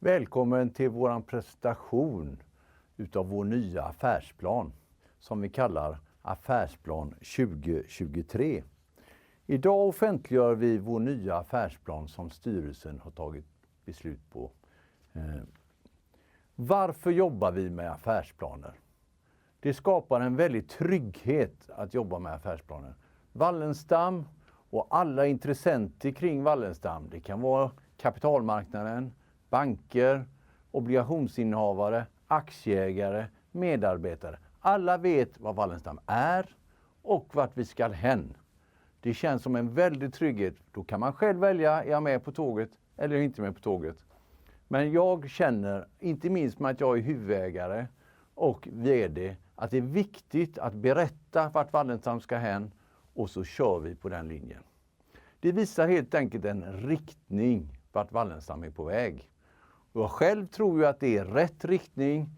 Välkommen till vår presentation utav vår nya affärsplan som vi kallar Affärsplan 2023. Idag offentliggör vi vår nya affärsplan som styrelsen har tagit beslut på. Varför jobbar vi med affärsplaner? Det skapar en väldig trygghet att jobba med affärsplaner. Wallenstam och alla intressenter kring Wallenstam, det kan vara kapitalmarknaden, banker, obligationsinnehavare, aktieägare, medarbetare. Alla vet vad Wallenstam är och vart vi ska hän. Det känns som en väldig trygghet. Då kan man själv välja, är jag med på tåget eller inte med på tåget. Men jag känner, inte minst med att jag är huvudägare och vd, att det är viktigt att berätta vart Wallenstam ska hän och så kör vi på den linjen. Det visar helt enkelt en riktning vart Wallenstam är på väg. Och jag själv tror ju att det är rätt riktning,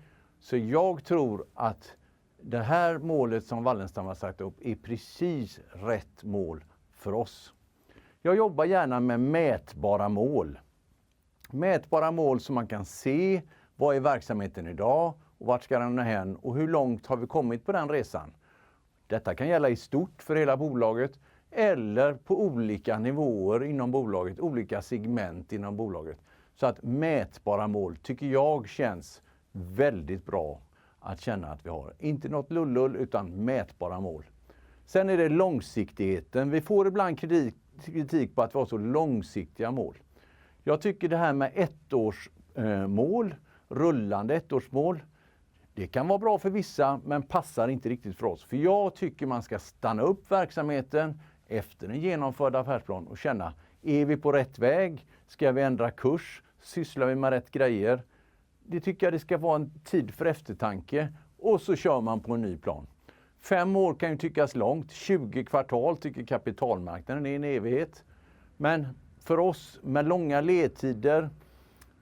så jag tror att det här målet som Wallenstam har sagt upp är precis rätt mål för oss. Jag jobbar gärna med mätbara mål. Mätbara mål som man kan se, vad är verksamheten idag och vart ska den hän och hur långt har vi kommit på den resan. Detta kan gälla i stort för hela bolaget eller på olika nivåer inom bolaget, olika segment inom bolaget. Så att mätbara mål tycker jag känns väldigt bra att känna att vi har. Inte något lullull utan mätbara mål. Sen är det långsiktigheten. Vi får ibland kritik på att vi har så långsiktiga mål. Jag tycker det här med ettårsmål, rullande ettårsmål, det kan vara bra för vissa men passar inte riktigt för oss. För jag tycker man ska stanna upp verksamheten efter en genomförd affärsplan och känna, är vi på rätt väg? Ska vi ändra kurs? Sysslar vi med rätt grejer? Det tycker jag det ska vara en tid för eftertanke och så kör man på en ny plan. 5 år kan ju tyckas långt, 20 kvartal tycker kapitalmarknaden är en evighet. Men för oss med långa ledtider,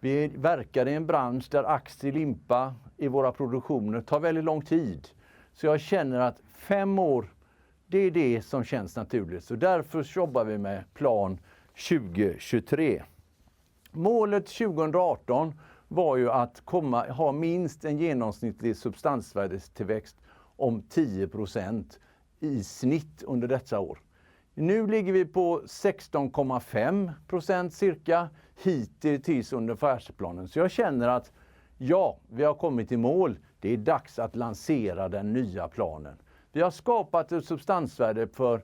vi verkar i en bransch där limpa i våra produktioner tar väldigt lång tid. Så jag känner att 5 år, det är det som känns naturligt. Så därför jobbar vi med plan 2023. Målet 2018 var ju att ha minst en genomsnittlig substansvärdestillväxt om 10% i snitt under detta år. Nu ligger vi på 16,5% cirka hittills under affärsplanen. Så jag känner att ja, vi har kommit i mål. Det är dags att lansera den nya planen. Vi har skapat ett substansvärde på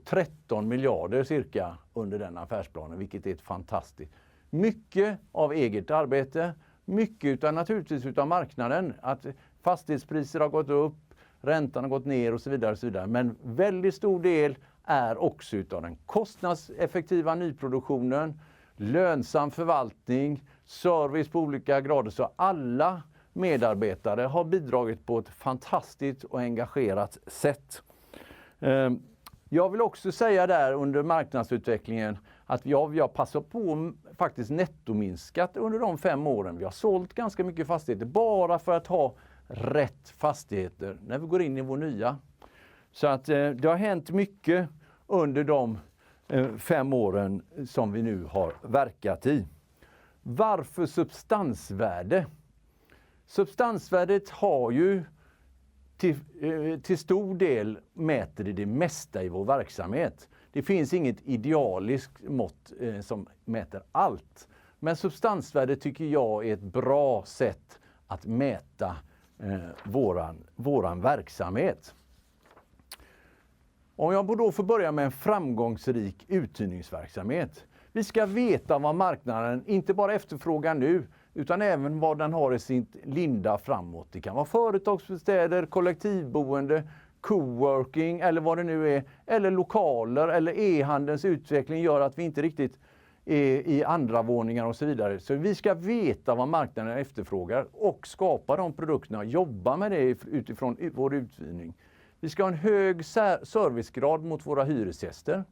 13 miljarder cirka under den affärsplanen, vilket är ett fantastiskt. Mycket av eget arbete, mycket naturligtvis utav marknaden. Att fastighetspriser har gått upp, räntan har gått ner och så vidare. Och så vidare. Men väldigt stor del är också utav den kostnadseffektiva nyproduktionen, lönsam förvaltning, service på olika grader. Så alla medarbetare har bidragit på ett fantastiskt och engagerat sätt. Jag vill också säga där under marknadsutvecklingen att vi har passat på faktiskt nettominskat under de 5 åren. Vi har sålt ganska mycket fastigheter bara för att ha rätt fastigheter när vi går in i vår nya. Så att det har hänt mycket under de 5 åren som vi nu har verkat i. Varför substansvärde? Substansvärdet har ju till stor del mäter det mesta i vår verksamhet. Det finns inget idealiskt mått som mäter allt. Men substansvärde tycker jag är ett bra sätt att mäta våran verksamhet. Om jag då får börja med en framgångsrik uthyrningsverksamhet. Vi ska veta vad marknaden inte bara efterfrågar nu utan även vad den har i sin linda framåt. Det kan vara företagsbostäder, kollektivboende, coworking eller vad det nu är. Eller lokaler eller e-handelns utveckling gör att vi inte riktigt är i andra våningar och så vidare. Så vi ska veta vad marknaden efterfrågar och skapa de produkterna och jobba med det utifrån vår uthyrning. Vi ska ha en hög servicegrad mot våra hyresgäster.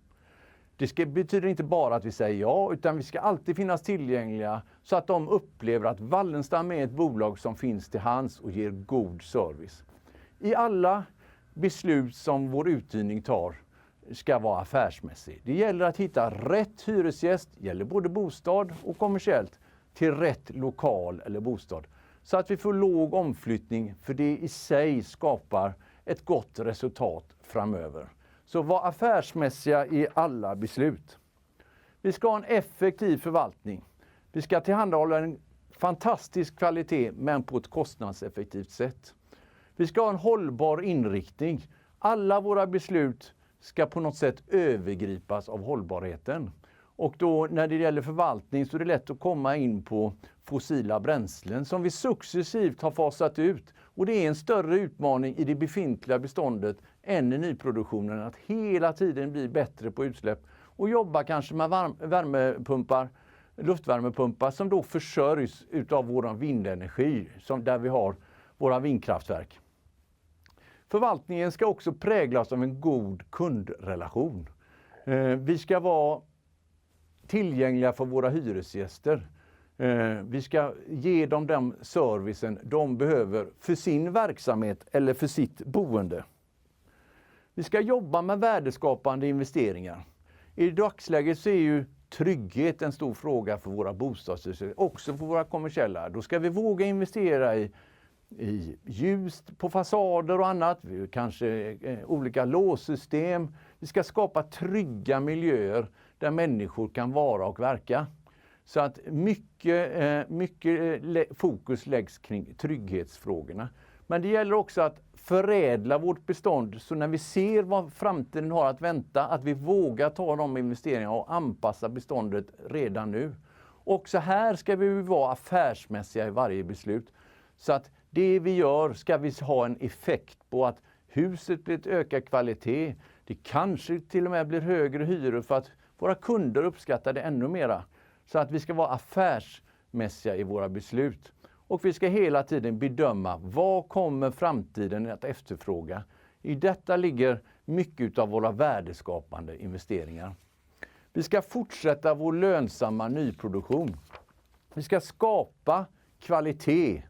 Det betyder inte bara att vi säger ja, utan vi ska alltid finnas tillgängliga så att de upplever att Wallenstam är ett bolag som finns till hands och ger god service. I alla beslut som vår uthyrning tar ska vara affärsmässig. Det gäller att hitta rätt hyresgäst, gäller både bostad och kommersiellt, till rätt lokal eller bostad. Så att vi får låg omflyttning, för det i sig skapar ett gott resultat framöver. Så var affärsmässiga i alla beslut. Vi ska ha en effektiv förvaltning. Vi ska tillhandahålla en fantastisk kvalitet men på ett kostnadseffektivt sätt. Vi ska ha en hållbar inriktning. Alla våra beslut ska på något sätt övergripas av hållbarheten. Och då när det gäller förvaltning så är det lätt att komma in på fossila bränslen som vi successivt har fasat ut. Och det är en större utmaning i det befintliga beståndet än i nyproduktionen att hela tiden bli bättre på utsläpp och jobba kanske med värmepumpar, luftvärmepumpar som då försörjs utav vår vindenergi där vi har våra vindkraftverk. Förvaltningen ska också präglas av en god kundrelation. Vi ska vara tillgängliga för våra hyresgäster. Vi ska ge dem den servicen de behöver för sin verksamhet eller för sitt boende. Vi ska jobba med värdeskapande investeringar. I dagsläget så är ju trygghet en stor fråga för våra bostadshyresgäster, också för våra kommersiella. Då ska vi våga investera i ljus på fasader och annat, kanske olika låssystem. Vi ska skapa trygga miljöer där människor kan vara och verka. Så att mycket fokus läggs kring trygghetsfrågorna. Men det gäller också att förädla vårt bestånd så när vi ser vad framtiden har att vänta, att vi vågar ta de investeringarna och anpassa beståndet redan nu. Och så här ska vi vara affärsmässiga i varje beslut. Så att det vi gör ska vi ha en effekt på att huset blir ökad kvalitet. Det kanske till och med blir högre hyror för att våra kunder uppskattar det ännu mera. Så att vi ska vara affärsmässiga i våra beslut. Och vi ska hela tiden bedöma vad kommer framtiden att efterfråga. I detta ligger mycket av våra värdeskapande investeringar. Vi ska fortsätta vår lönsamma nyproduktion. Vi ska skapa kvalitet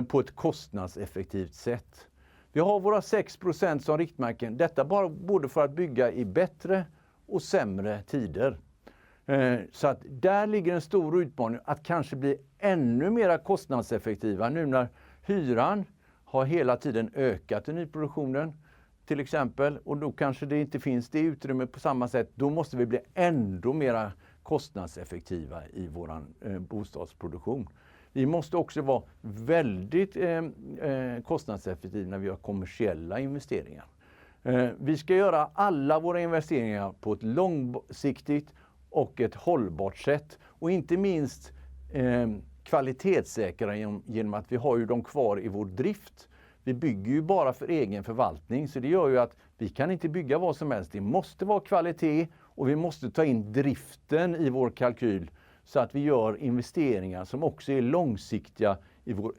på ett kostnadseffektivt sätt. Vi har våra 6% som riktmärken. Detta bara både för att bygga i bättre och sämre tider. Så att där ligger en stor utmaning att kanske bli ännu mer kostnadseffektiva nu när hyran har hela tiden ökat i nyproduktionen till exempel. Och då kanske det inte finns det utrymme på samma sätt. Då måste vi bli ännu mer kostnadseffektiva i vår bostadsproduktion. Vi måste också vara väldigt kostnadseffektiva när vi gör kommersiella investeringar. Vi ska göra alla våra investeringar på ett långsiktigt och ett hållbart sätt. Och inte minst kvalitetssäkra genom att vi har ju dem kvar i vår drift. Vi bygger ju bara för egen förvaltning, så det gör ju att vi kan inte bygga vad som helst. Det måste vara kvalitet och vi måste ta in driften i vår kalkyl så att vi gör investeringar som också är långsiktiga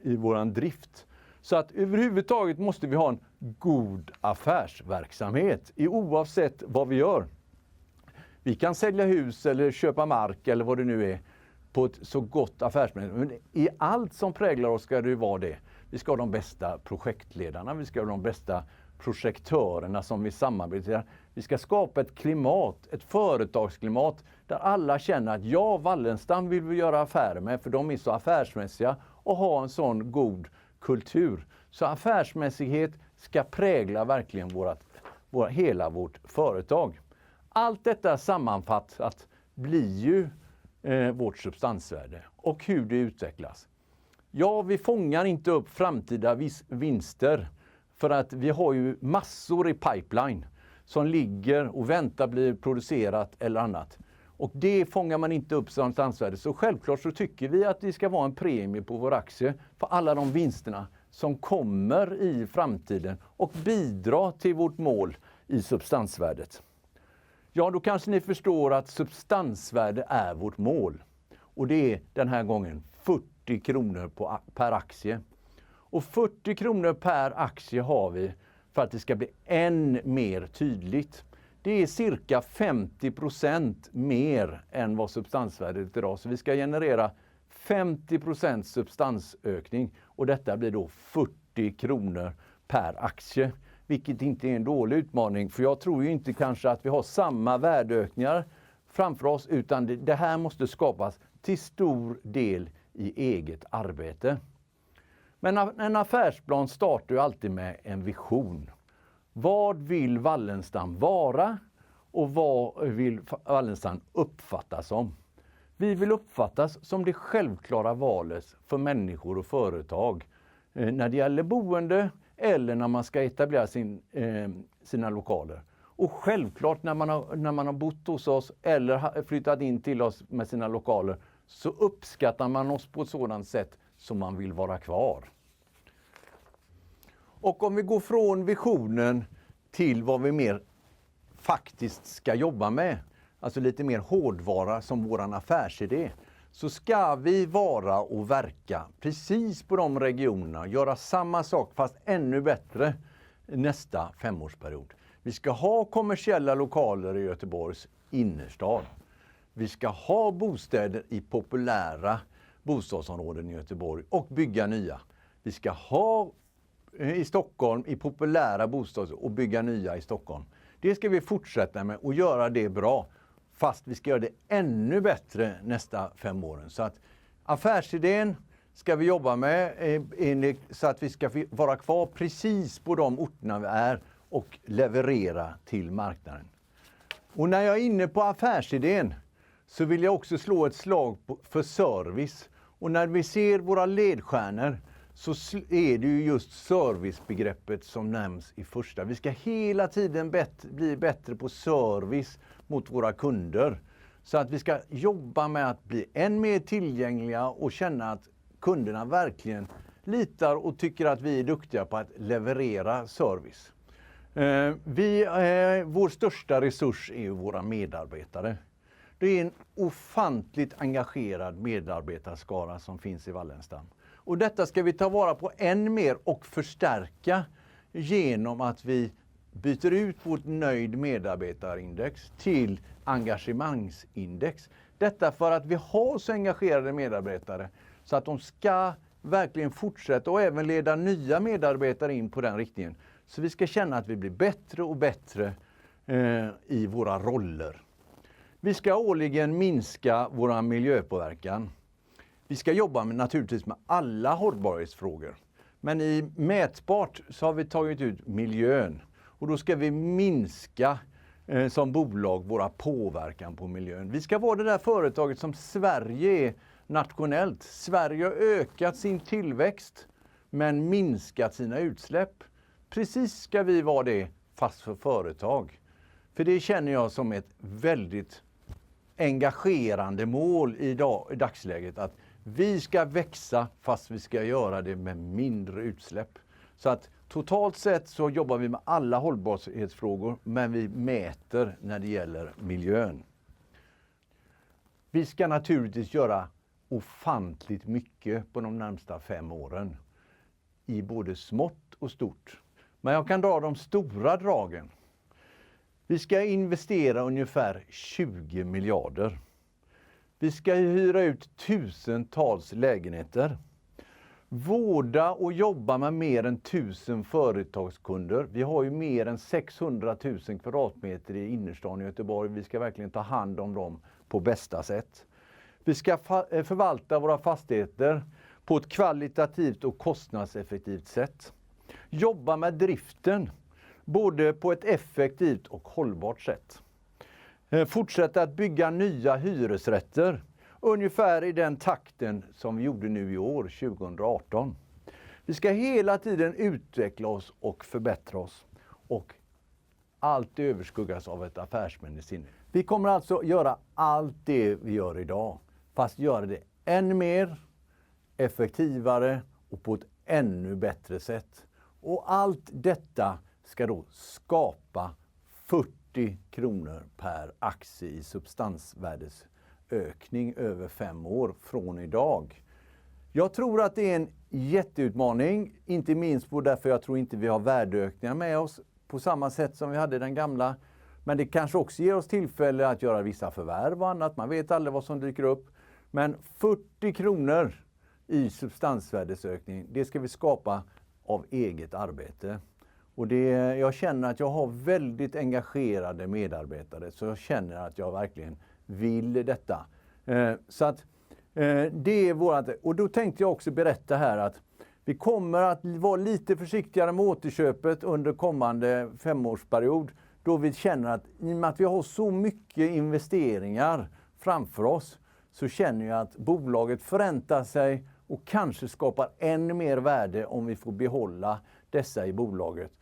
i våran drift. Så att överhuvudtaget måste vi ha en god affärsverksamhet oavsett vad vi gör. Vi kan sälja hus eller köpa mark eller vad det nu är på ett så gott affärsmässigt. Men i allt som präglar oss ska det ju vara det. Vi ska ha de bästa projektledarna, vi ska ha de bästa projektörerna som vi samarbetar. Vi ska skapa ett klimat, ett företagsklimat där alla känner att ja, Wallenstam vill vi göra affärer med för de är så affärsmässiga och ha en sån god kultur. Så affärsmässighet ska prägla verkligen hela vårt företag. Allt detta sammanfattat blir ju vårt substansvärde och hur det utvecklas. Ja, vi fångar inte upp framtida vinster för att vi har ju massor i pipeline som ligger och väntar bli producerat eller annat. Och det fångar man inte upp substansvärde. Så självklart så tycker vi att det ska vara en premie på vår aktie för alla de vinsterna som kommer i framtiden och bidra till vårt mål i substansvärdet. Ja, då kanske ni förstår att substansvärde är vårt mål. Och det är den här gången 40 kronor per aktie. Och 40 kronor per aktie har vi för att det ska bli än mer tydligt. Det är cirka 50% mer än vad substansvärdet är idag. Så vi ska generera 50% substansökning och detta blir då 40 kronor per aktie. Vilket inte är en dålig utmaning, för jag tror ju inte kanske att vi har samma värdeökningar framför oss, utan det här måste skapas till stor del i eget arbete. Men en affärsplan startar ju alltid med en vision. Vad vill Wallenstam vara och vad vill Wallenstam uppfattas som? Vi vill uppfattas som det självklara valet för människor och företag när det gäller boende eller när man ska etablera sina lokaler. Och självklart när man har bott hos oss eller flyttat in till oss med sina lokaler så uppskattar man oss på ett sådant sätt som man vill vara kvar. Och om vi går från visionen till vad vi mer faktiskt ska jobba med, alltså lite mer hårdvara som våran affärsidé, så ska vi vara och verka precis på de regionerna, göra samma sak fast ännu bättre nästa 5-årsperiod. Vi ska ha kommersiella lokaler i Göteborgs innerstad. Vi ska ha bostäder i populära bostadsområden i Göteborg och bygga nya. Vi ska ha i Stockholm i populära bostäder och bygga nya i Stockholm. Det ska vi fortsätta med och göra det bra. Fast vi ska göra det ännu bättre nästa 5 åren. Så att affärsidén ska vi jobba med så att vi ska vara kvar precis på de orterna vi är och leverera till marknaden. Och när jag är inne på affärsidén så vill jag också slå ett slag för service. Och när vi ser våra ledstjärnor så är det ju just servicebegreppet som nämns i första. Vi ska hela tiden bli bättre på service mot våra kunder. Så att vi ska jobba med att bli än mer tillgängliga och känna att kunderna verkligen litar och tycker att vi är duktiga på att leverera service. Vår största resurs är våra medarbetare. Det är en ofantligt engagerad medarbetarskara som finns i Wallenstam. Och detta ska vi ta vara på än mer och förstärka genom att vi byter ut vårt nöjd medarbetarindex till engagemangsindex. Detta för att vi har så engagerade medarbetare så att de ska verkligen fortsätta och även leda nya medarbetare in på den riktningen. Så vi ska känna att vi blir bättre och bättre i våra roller. Vi ska årligen minska vår miljöpåverkan. Vi ska jobba naturligtvis med alla hållbarhetsfrågor. Men i mätbart så har vi tagit ut miljön. Och då ska vi minska som bolag våra påverkan på miljön. Vi ska vara det där företaget som Sverige är nationellt. Sverige har ökat sin tillväxt men minskat sina utsläpp. Precis ska vi vara det fast för företag. För det känner jag som ett väldigt engagerande mål i dagsläget. Att vi ska växa fast vi ska göra det med mindre utsläpp. Så att totalt sett så jobbar vi med alla hållbarhetsfrågor men vi mäter när det gäller miljön. Vi ska naturligtvis göra ofantligt mycket på de närmsta 5 åren. I både smått och stort. Men jag kan dra de stora dragen. Vi ska investera ungefär 20 miljarder. Vi ska hyra ut tusentals lägenheter. Vårda och jobba med mer än 1000 företagskunder. Vi har ju mer än 600 000 kvadratmeter i innerstan i Göteborg. Vi ska verkligen ta hand om dem på bästa sätt. Vi ska förvalta våra fastigheter på ett kvalitativt och kostnadseffektivt sätt. Jobba med driften, både på ett effektivt och hållbart sätt. Fortsätta att bygga nya hyresrätter, ungefär i den takten som vi gjorde nu i år, 2018. Vi ska hela tiden utveckla oss och förbättra oss. Och allt överskuggas av ett affärsmässigt sinne. Vi kommer alltså göra allt det vi gör idag, fast göra det än mer, effektivare och på ett ännu bättre sätt. Och allt detta ska då skapa 40 kronor per aktie i substansvärdesökning över 5 år från idag. Jag tror att det är en jätteutmaning, inte minst därför jag tror inte vi har värdeökningar med oss på samma sätt som vi hade den gamla. Men det kanske också ger oss tillfälle att göra vissa förvärv och annat. Man vet aldrig vad som dyker upp. Men 40 kronor i substansvärdesökning, det ska vi skapa av eget arbete. Och jag känner att jag har väldigt engagerade medarbetare, så jag känner att jag verkligen vill detta. Så att Det är vårat, och då tänkte jag också berätta här att vi kommer att vara lite försiktigare med återköpet under kommande 5-årsperiod. Då vi känner att i och med att vi har så mycket investeringar framför oss så känner jag att bolaget förräntar sig och kanske skapar ännu mer värde om vi får behålla dessa i bolaget.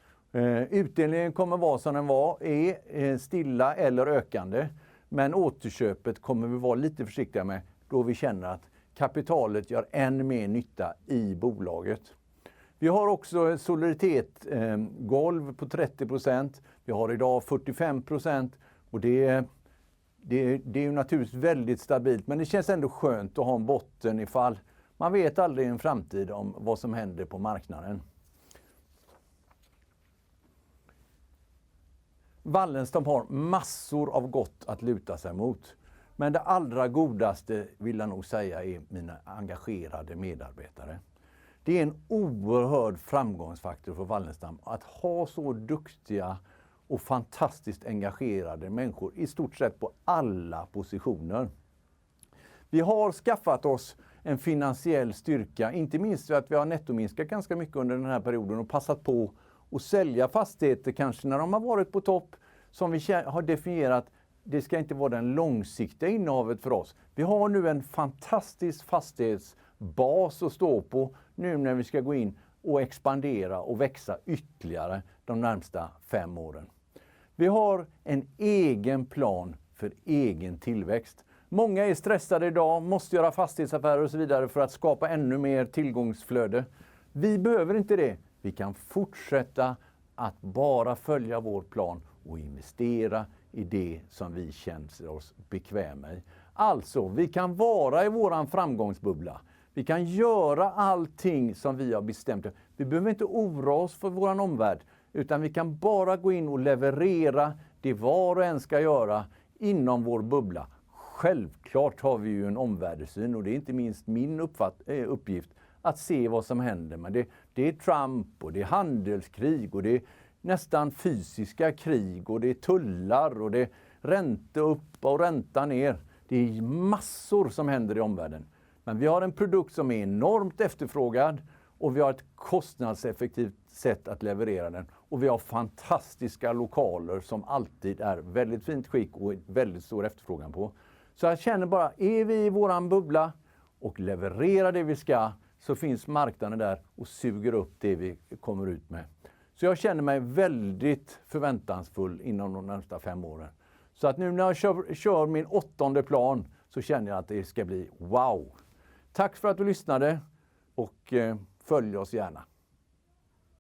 Utdelningen kommer vara som den är stilla eller ökande. Men återköpet kommer vi vara lite försiktiga med då vi känner att kapitalet gör ännu mer nytta i bolaget. Vi har också soliditetsgolv på 30%. Vi har idag 45% och det är ju naturligtvis väldigt stabilt. Men det känns ändå skönt att ha en botten ifall man vet aldrig i en framtid om vad som händer på marknaden. Wallenstam har massor av gott att luta sig mot. Men det allra godaste vill jag nog säga är mina engagerade medarbetare. Det är en oerhörd framgångsfaktor för Wallenstam att ha så duktiga och fantastiskt engagerade människor i stort sett på alla positioner. Vi har skaffat oss en finansiell styrka, inte minst för att vi har nettominskat ganska mycket under den här perioden och passat på att sälja fastigheter kanske när de har varit på topp, som vi har definierat. Det ska inte vara den långsiktiga innehavet för oss. Vi har nu en fantastisk fastighetsbas att stå på nu när vi ska gå in och expandera och växa ytterligare de närmsta 5 åren. Vi har en egen plan för egen tillväxt. Många är stressade idag, måste göra fastighetsaffärer och så vidare för att skapa ännu mer tillgångsflöde. Vi behöver inte det. Vi kan fortsätta att bara följa vår plan och investera i det som vi känner oss bekväma i. Alltså, vi kan vara i våran framgångsbubbla. Vi kan göra allting som vi har bestämt. Vi behöver inte oroa oss för våran omvärld, utan vi kan bara gå in och leverera det var och en ska göra inom vår bubbla. Självklart har vi ju en omvärldssyn och det är inte minst min uppgift att se vad som händer. Men det är Trump och det är handelskrig och det är nästan fysiska krig och det är tullar och det är ränta upp och ränta ner. Det är massor som händer i omvärlden. Men vi har en produkt som är enormt efterfrågad och vi har ett kostnadseffektivt sätt att leverera den. Och vi har fantastiska lokaler som alltid är väldigt fint skick och väldigt stor efterfrågan på. Så jag känner bara, är vi i våran bubbla och levererar det vi ska, så finns marknaden där och suger upp det vi kommer ut med. Så jag känner mig väldigt förväntansfull inom de närmsta 5 åren. Så att nu när jag kör min 8:e plan så känner jag att det ska bli wow. Tack för att du lyssnade och följ oss gärna.